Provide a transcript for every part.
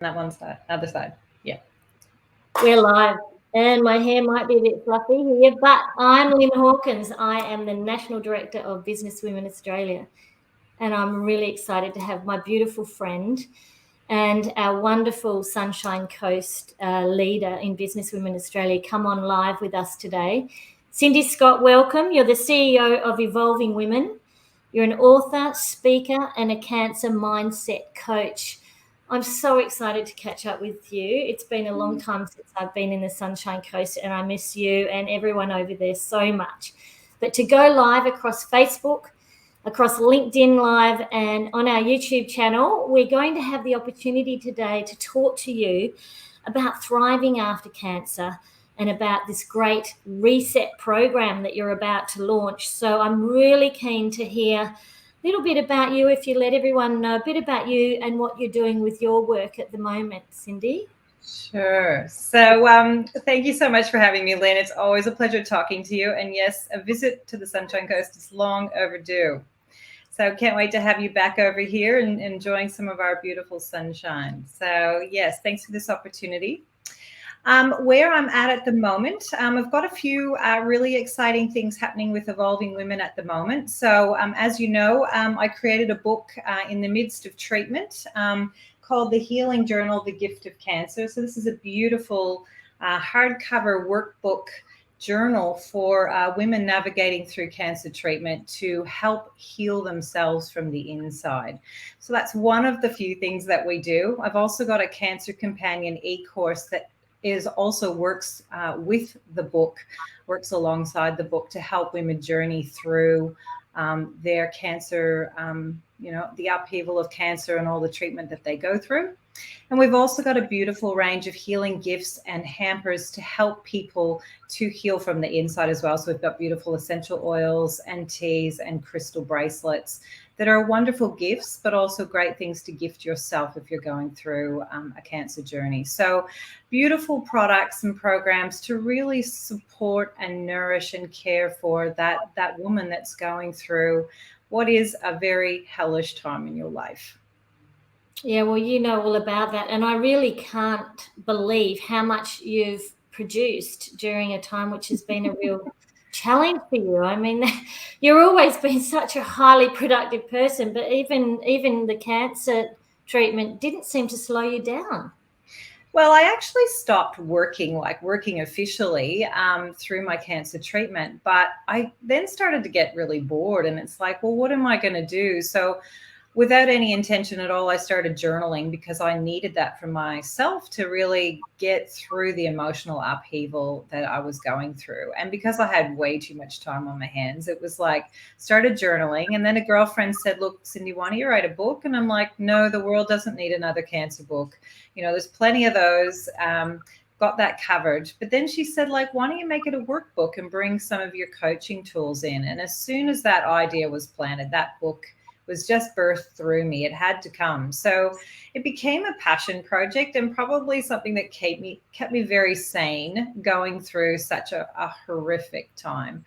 that one side, other side. Yeah. We're live, and my hair might be a bit fluffy here, but I'm Lynn Hawkins. I am the National Director of Business Women Australia, and I'm really excited to have my beautiful friend and our wonderful Sunshine Coast leader in Business Women Australia come on live with us today. Cindy Scott, welcome. You're the CEO of Evolving Women. You're an author, speaker, and a cancer mindset coach. I'm so excited to catch up with you. It's been a long time since I've been in the Sunshine Coast, and I miss you and everyone over there so much. But to go live across Facebook, across LinkedIn Live, and on our YouTube channel, we're going to have the opportunity today to talk to you about thriving after cancer and about this great reset program that you're about to launch. So I'm really keen to hear a little bit about you, if you let everyone know a bit about you and what you're doing with your work at the moment, Cindy. Sure. So thank you so much for having me, Lynn. It's always a pleasure talking to you. And yes, a visit to the Sunshine Coast is long overdue. So can't wait to have you back over here and enjoying some of our beautiful sunshine. So yes, thanks for this opportunity. Where I'm at the moment, I've got a few really exciting things happening with Evolving Women at the moment. So as you know, I created a book in the midst of treatment called The Healing Journal, The Gift of Cancer. So this is a beautiful hardcover workbook journal for women navigating through cancer treatment to help heal themselves from the inside. So that's one of the few things that we do. I've also got a Cancer Companion e-course that is also works with the book, works alongside the book to help women journey through their cancer, the upheaval of cancer and all the treatment that they go through. And we've also got a beautiful range of healing gifts and hampers to help people to heal from the inside as well. So we've got beautiful essential oils and teas and crystal bracelets that are wonderful gifts, but also great things to gift yourself if you're going through a cancer journey. So beautiful products and programs to really support and nourish and care for that woman that's going through what is a very hellish time in your life. Yeah, well, you know all about that. And I really can't believe how much you've produced during a time which has been a real challenge for you. I mean, you've always been such a highly productive person, but even the cancer treatment didn't seem to slow you down. Well, I actually stopped working officially through my cancer treatment, but I then started to get really bored. And it's like, well, what am I going to do? So without any intention at all, I started journaling because I needed that for myself to really get through the emotional upheaval that I was going through. And because I had way too much time on my hands, it was like, started journaling. And then a girlfriend said, look, Cindy, why don't you write a book? And I'm like, no, the world doesn't need another cancer book. There's plenty of those. Got that covered. But then she said, like, why don't you make it a workbook and bring some of your coaching tools in? And as soon as that idea was planted, that book was just birthed through me. It had to come. So it became a passion project and probably something that kept me very sane going through such a horrific time.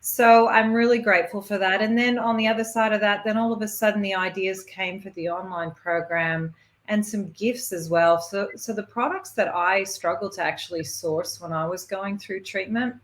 So I'm really grateful for that. And then on the other side of that, then all of a sudden the ideas came for the online program and some gifts as well. So the products that I struggled to actually source when I was going through treatment,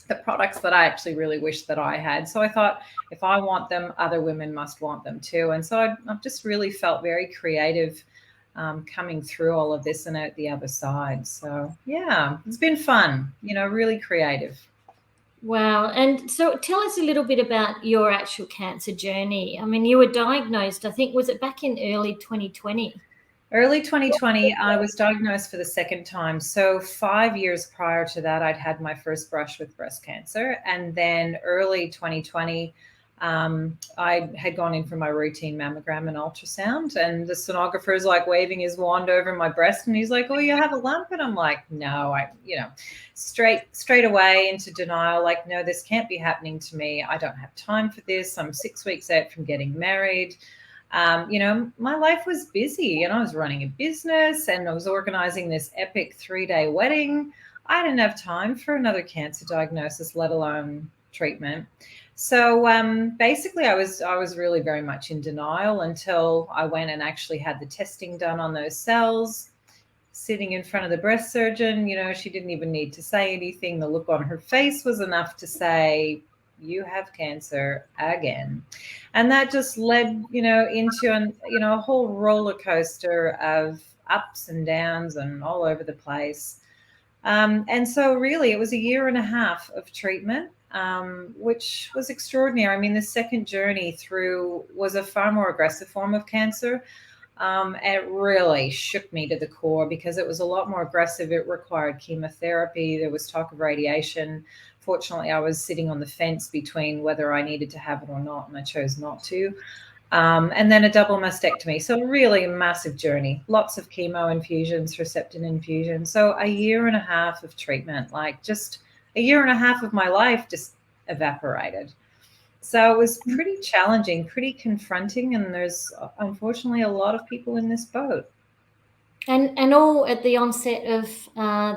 the products that I actually really wish that I had. So I thought, if I want them, other women must want them too. And so I've just really felt very creative coming through all of this and out the other side. So yeah, it's been fun, really creative. Wow. And so tell us a little bit about your actual cancer journey. I mean, you were diagnosed, I think, was it back in early 2020? Early 2020, I was diagnosed for the second time. So 5 years prior to that, I'd had my first brush with breast cancer. And then early 2020, I had gone in for my routine mammogram and ultrasound. And the sonographer is like waving his wand over my breast. And he's like, oh, you have a lump? And I'm like, no, straight away into denial. Like, no, this can't be happening to me. I don't have time for this. I'm 6 weeks out from getting married. My life was busy and I was running a business and I was organizing this epic 3-day wedding. I didn't have time for another cancer diagnosis, let alone treatment. So basically, I was really very much in denial until I went and actually had the testing done on those cells. Sitting in front of the breast surgeon, she didn't even need to say anything. The look on her face was enough to say, "You have cancer again." And that just led, into a whole roller coaster of ups and downs and all over the place. And so really it was a year and a half of treatment, which was extraordinary. I mean, the second journey through was a far more aggressive form of cancer. It really shook me to the core because it was a lot more aggressive. It required chemotherapy. There was talk of radiation. Fortunately, I was sitting on the fence between whether I needed to have it or not, and I chose not to. And then a double mastectomy. So really a massive journey, lots of chemo infusions, Herceptin infusions. So a year and a half of treatment, like just a year and a half of my life just evaporated. So it was pretty challenging, pretty confronting. And there's unfortunately a lot of people in this boat. And all at the onset of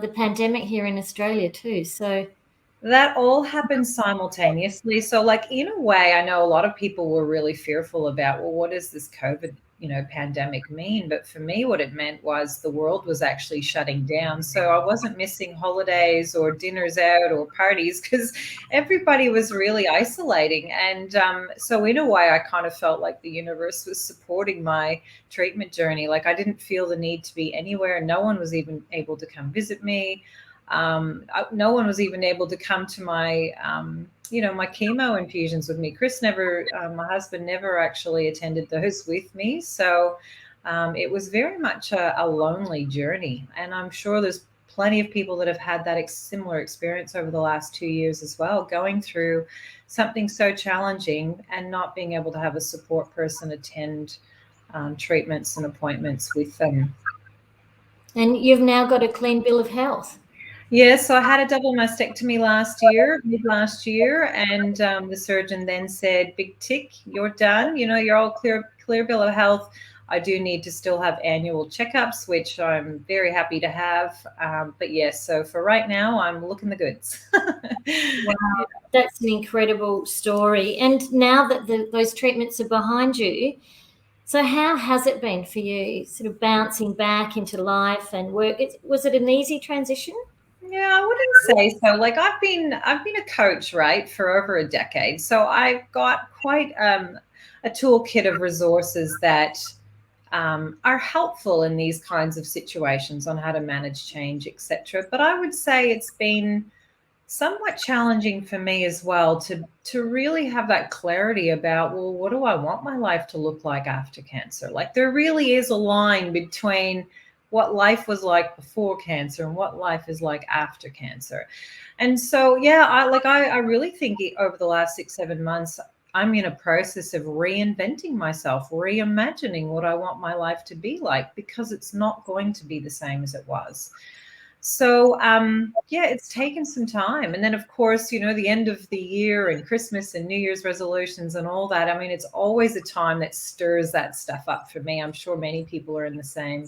the pandemic here in Australia too. So that all happened simultaneously. So, like, in a way, I know a lot of people were really fearful about, well, what does this COVID, pandemic mean? But for me, what it meant was the world was actually shutting down. So I wasn't missing holidays or dinners out or parties because everybody was really isolating. And so, in a way, I kind of felt like the universe was supporting my treatment journey. Like, I didn't feel the need to be anywhere. No one was even able to come visit me. No one was even able to come to my my chemo infusions with me. Chris never, my husband never actually attended those with me. So it was very much a lonely journey. And I'm sure there's plenty of people that have had that similar experience over the last 2 years as well, going through something so challenging and not being able to have a support person attend treatments and appointments with them. and you've now got a clean bill of health. Yeah, so I had a double mastectomy mid last year, and the surgeon then said, "Big tick, you're done. You're all clear bill of health. I do need to still have annual checkups, which I'm very happy to have. But yes, so for right now, I'm looking the goods." Wow, that's an incredible story. And now that those treatments are behind you, so how has it been for you, sort of bouncing back into life and work? Was it an easy transition? Yeah, I wouldn't say so. Like I've been a coach, right, for over a decade. So I've got quite a toolkit of resources that are helpful in these kinds of situations on how to manage change, etc. But I would say it's been somewhat challenging for me as well to really have that clarity about, well, what do I want my life to look like after cancer? Like there really is a line between what life was like before cancer and what life is like after cancer. And so yeah, I really think over the last 6-7 months I'm in a process of reinventing myself, reimagining what I want my life to be like, because it's not going to be the same as it was. So yeah, it's taken some time. And then of course, the end of the year and Christmas and New Year's resolutions and all that. I mean, it's always a time that stirs that stuff up for me. I'm sure many people are in the same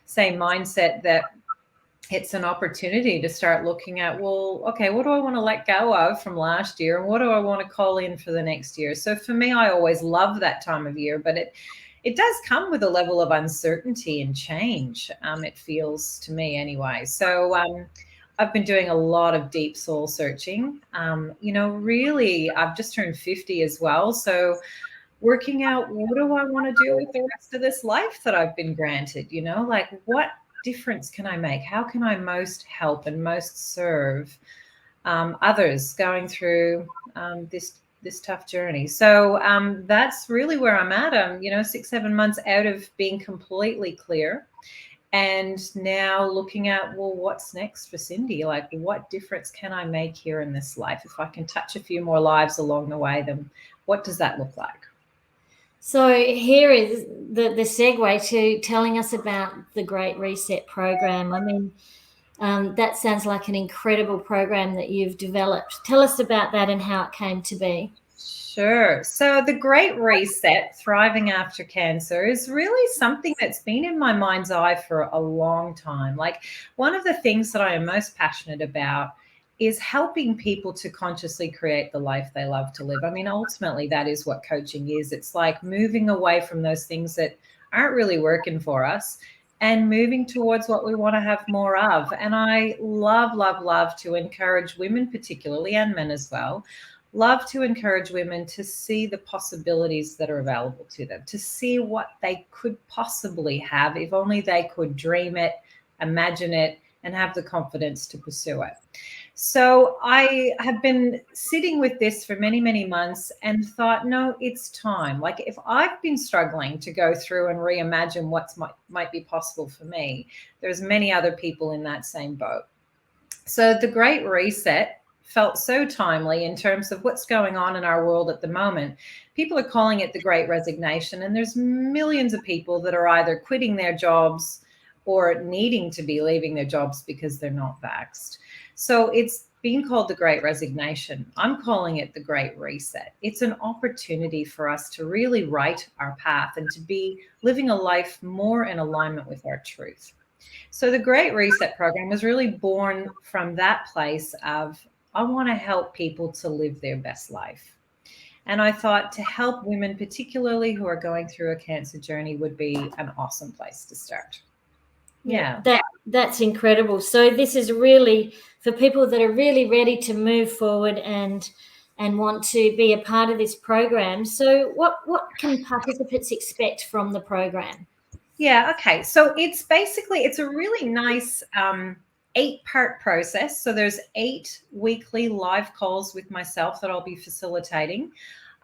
mindset, that it's an opportunity to start looking at, well, okay, what do I want to let go of from last year? And what do I want to call in for the next year? So for me, I always love that time of year, but it does come with a level of uncertainty and change. It feels to me anyway. So I've been doing a lot of deep soul searching. Really, I've just turned 50 as well. So working out, what do I want to do with the rest of this life that I've been granted? Like what difference can I make? How can I most help and most serve others going through this tough journey? So that's really where I'm at. I'm 6-7 months out of being completely clear, and now looking at, well, what's next for Cindy? Like, what difference can I make here in this life? If I can touch a few more lives along the way, then what does that look like? So here is the segue to telling us about the Great Reset program. I mean, that sounds like an incredible program that you've developed. Tell us about that and how it came to be. Sure. So the Great Reset, Thriving After Cancer, is really something that's been in my mind's eye for a long time. Like, one of the things that I am most passionate about is helping people to consciously create the life they love to live. I mean, ultimately, that is what coaching is. It's like moving away from those things that aren't really working for us and moving towards what we want to have more of. And I love, love, love to encourage women, particularly, and men as well, love to encourage women to see the possibilities that are available to them, to see what they could possibly have if only they could dream it, imagine it, and have the confidence to pursue it. So I have been sitting with this for many, many months and thought, no, it's time. Like, if I've been struggling to go through and reimagine what might be possible for me, there's many other people in that same boat. So the Great Reset felt so timely in terms of what's going on in our world at the moment. People are calling it the Great Resignation, and there's millions of people that are either quitting their jobs or needing to be leaving their jobs because they're not vaxxed. So it's being called the Great Resignation. I'm calling it the Great Reset. It's an opportunity for us to really write our path and to be living a life more in alignment with our truth. So the Great Reset program was really born from that place of, I want to help people to live their best life. And I thought to help women, particularly who are going through a cancer journey, would be an awesome place to start. Yeah. That's incredible. So this is really for people that are really ready to move forward and want to be a part of this program. So what can participants expect from the program? Yeah, okay. So it's a really nice 8-part process. So there's 8 weekly live calls with myself that I'll be facilitating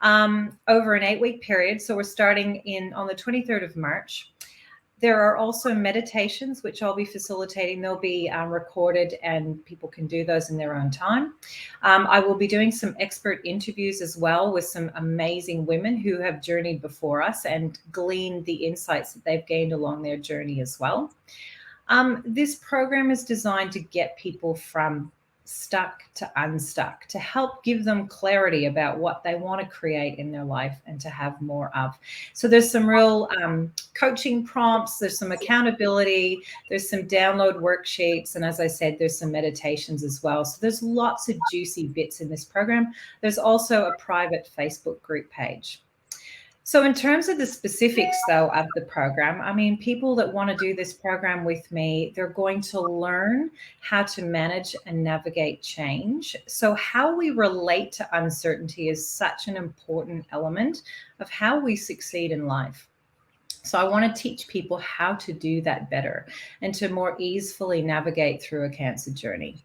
over an 8-week period. So we're starting on the 23rd of March. There are also meditations, which I'll be facilitating. They'll be recorded and people can do those in their own time. I will be doing some expert interviews as well with some amazing women who have journeyed before us and gleaned the insights that they've gained along their journey as well. This program is designed to get people from stuck to unstuck, to help give them clarity about what they want to create in their life and to have more of. So there's some real coaching prompts, there's some accountability, there's some download worksheets, and as I said, there's some meditations as well. So there's lots of juicy bits in this program. There's also a private Facebook group page. So in terms of the specifics, though, of the program, I mean, people that want to do this program with me, they're going to learn how to manage and navigate change. So how we relate to uncertainty is such an important element of how we succeed in life. So I want to teach people how to do that better and to more easily navigate through a cancer journey.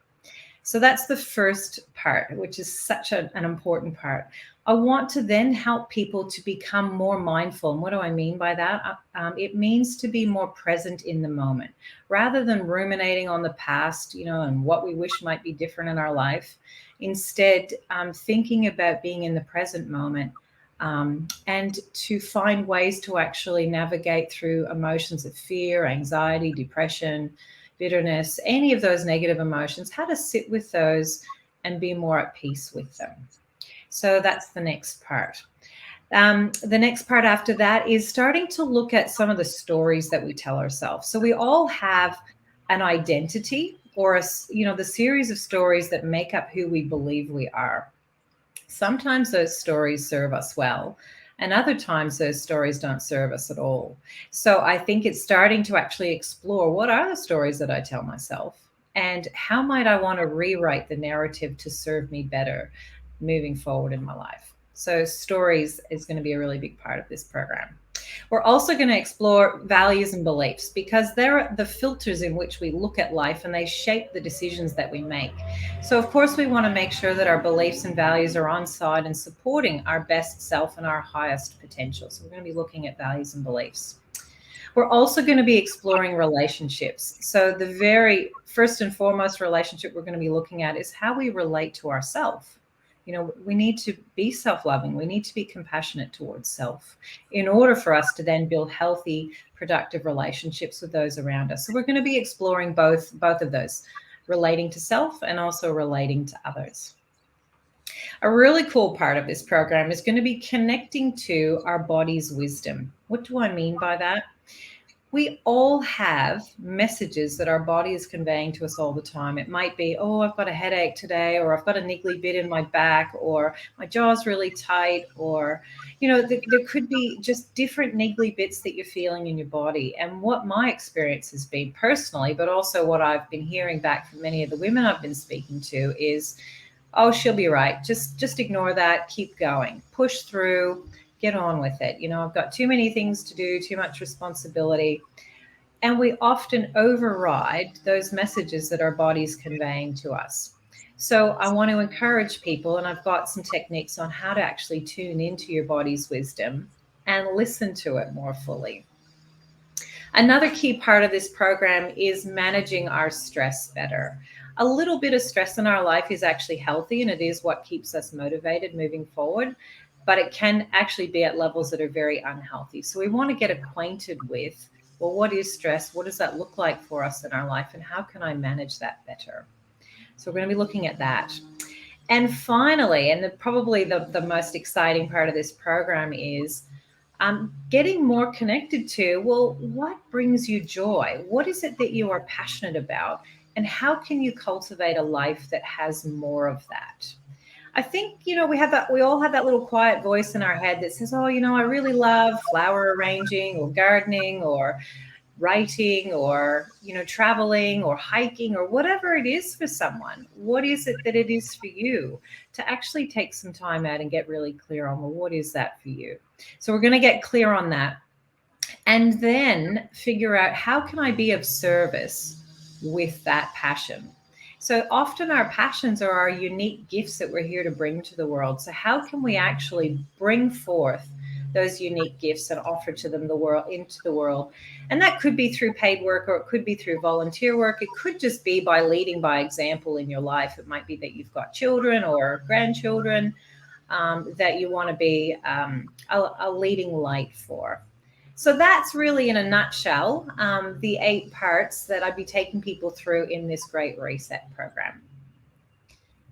So that's the first part, which is such an important part. I want to then help people to become more mindful. And what do I mean by that? It means to be more present in the moment rather than ruminating on the past, and what we wish might be different in our life. Instead, thinking about being in the present moment and to find ways to actually navigate through emotions of fear, anxiety, depression, bitterness, any of those negative emotions, how to sit with those and be more at peace with them. So that's the next part. The next part after that is starting to look at some of the stories that we tell ourselves. So we all have an identity or the series of stories that make up who we believe we are. Sometimes those stories serve us well, and other times those stories don't serve us at all. So I think it's starting to actually explore, what are the stories that I tell myself and how might I want to rewrite the narrative to serve me better moving forward in my life. So stories is going to be a really big part of this program. We're also going to explore values and beliefs because they're the filters in which we look at life and they shape the decisions that we make. So, of course, we want to make sure that our beliefs and values are on side and supporting our best self and our highest potential. So we're going to be looking at values and beliefs. We're also going to be exploring relationships. So the very first and foremost relationship we're going to be looking at is how we relate to ourselves. We need to be self-loving. We need to be compassionate towards self in order for us to then build healthy, productive relationships with those around us. So we're going to be exploring both of those, relating to self and also relating to others. A really cool part of this program is going to be connecting to our body's wisdom. What do I mean by that? We all have messages that our body is conveying to us all the time. It might be, oh, I've got a headache today, or I've got a niggly bit in my back, or my jaw's really tight, or, there could be just different niggly bits that you're feeling in your body. And what my experience has been personally, but also what I've been hearing back from many of the women I've been speaking to is, oh, she'll be right. Just ignore that. Keep going. Push through. Get on with it. I've got too many things to do, too much responsibility. And we often override those messages that our body's conveying to us. So I want to encourage people, and I've got some techniques on how to actually tune into your body's wisdom and listen to it more fully. Another key part of this program is managing our stress better. A little bit of stress in our life is actually healthy, and it is what keeps us motivated moving forward, but it can actually be at levels that are very unhealthy. So we want to get acquainted with, well, what is stress? What does that look like for us in our life? And how can I manage that better? So we're going to be looking at that. And finally, and probably the most exciting part of this program is getting more connected to, well, what brings you joy? What is it that you are passionate about? And how can you cultivate a life that has more of that? I think, we all have that little quiet voice in our head that says, oh, I really love flower arranging or gardening or writing or, traveling or hiking or whatever it is for someone. What is it that it is for you? To actually take some time out and get really clear on, well, what is that for you? So we're going to get clear on that and then figure out, how can I be of service with that passion? So often our passions are our unique gifts that we're here to bring to the world. So how can we actually bring forth those unique gifts and offer to them into the world? And that could be through paid work, or it could be through volunteer work. It could just be by leading by example in your life. It might be that you've got children or grandchildren that you want to be a leading light for. So that's really, in a nutshell, the 8 parts that I'd be taking people through in this Great Reset program.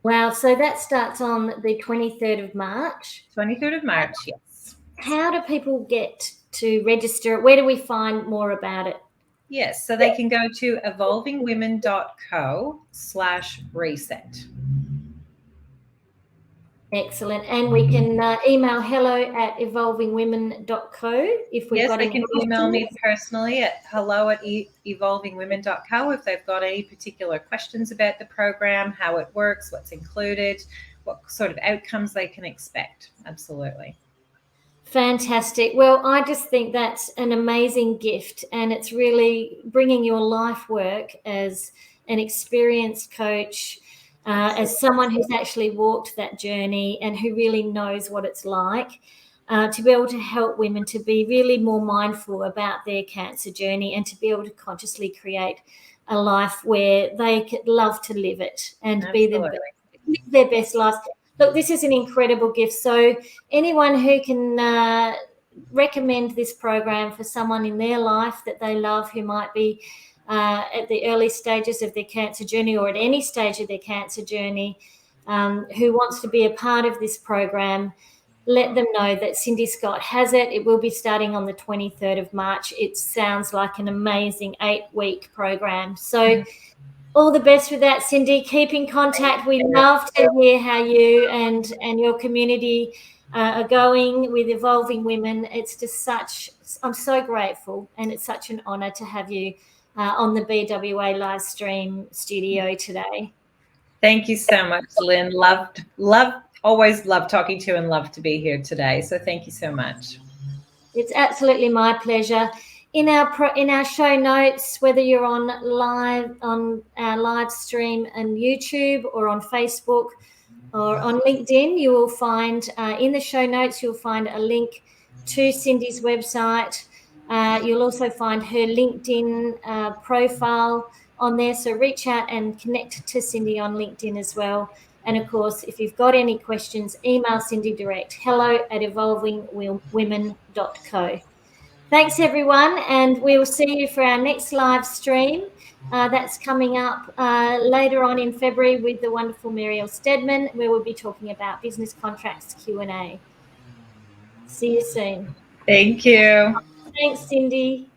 Wow. So that starts on the 23rd of March. 23rd of March, yes. How do people get to register? Where do we find more about it? Yes, so they can go to evolvingwomen.co/reset. Excellent. And we can email hello@evolvingwomen.co if we've got any questions. Yes, they can email me personally at hello@evolvingwomen.co if they've got any particular questions about the program, how it works, what's included, what sort of outcomes they can expect. Absolutely. Fantastic. Well, I just think that's an amazing gift, and it's really bringing your life work as an experienced coach, as someone who's actually walked that journey and who really knows what it's like, to be able to help women to be really more mindful about their cancer journey and to be able to consciously create a life where they could love to live it and live their best lives. Look, this is an incredible gift. So anyone who can recommend this program for someone in their life that they love, who might be at the early stages of their cancer journey or at any stage of their cancer journey, who wants to be a part of this program, let them know that Cindy Scott has it. It will be starting on the 23rd of March. It sounds like an amazing 8-week program. So all the best with that, Cindy. Keep in contact. We love to hear how you and your community are going with Evolving Women. It's just I'm so grateful, and it's such an honour to have you on the BWA live stream studio today. Thank you so much, Lynn. Always love talking to you and love to be here today. So thank you so much. It's absolutely my pleasure. In our show notes, whether you're on our live stream on YouTube or on Facebook or on LinkedIn, you will find in the show notes, you'll find a link to Cindy's website. You'll also find her LinkedIn profile on there. So reach out and connect to Cindy on LinkedIn as well. And of course, if you've got any questions, email Cindy direct, hello@evolvingwomen.co. Thanks, everyone, and we'll see you for our next live stream. That's coming up later on in February with the wonderful Muriel Stedman, where we'll be talking about business contracts Q&A. See you soon. Thank you. Thanks, Cindy.